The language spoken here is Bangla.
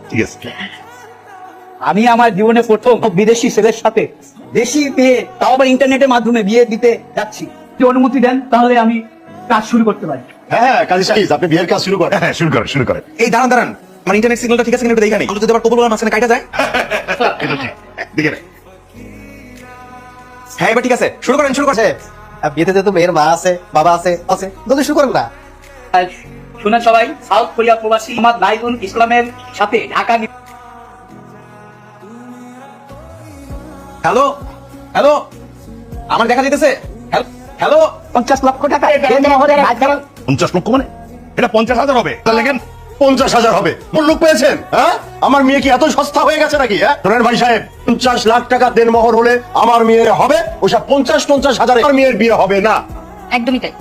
ঠিক আছে। আমি আমার জীবনে প্রথম বিদেশি ছেলের সাথে দেশি মেয়ে, তাও আবার ইন্টারনেটের মাধ্যমে বিয়ে দিতে যাচ্ছি। যদি অনুমতি দেন তাহলে আমি কাজ শুরু করতে পারি। হ্যাঁ কাজী সাহেব, আপনি বিয়ের কাজ শুরু করেন। হ্যাঁ শুরু করেন, শুরু করেন। এই দাঁড়ান দাঁড়ান, আমার ইন্টারনেট সিগন্যালটা ঠিক আছে কিনা একটু দেখে নেই। যদি আবার কবুল বলার মাঝখানে কাটা যায়। এটা ঠিক। দেখে নেন। হ্যাঁ এবার ঠিক আছে, শুরু করেন শুরু করেন। বিয়েতে যেহেতু মেয়ের মা আছে, বাবা আছে, জলদি শুরু করেন না। আর শুনেন সবাই, সাউথ কোরিয়া প্রবাসী মোহাম্মদ নাইদুল ইসলামের সাথে ঢাকা হ্যালো হ্যালো, আমার দেখা যেতেছে। হ্যালো 50 লক্ষ টাকা দেনমোহরের হাত ধরা। 50 লক্ষ মানে এটা 50,000 হবে। লেখেন 50,000 হবে। কোন লোক পেয়েছেন? হ্যাঁ, আমার মেয়ে কি এত সস্তা হয়ে গেছে নাকি? হ্যাঁ শোনেন ভাই সাহেব, 50 লাখ টাকা দেনমোহর হলে আমার মেয়ের হবে, ওসব 50-50,000 আমার মেয়ের বিয়ে হবে না। একদমই তাই।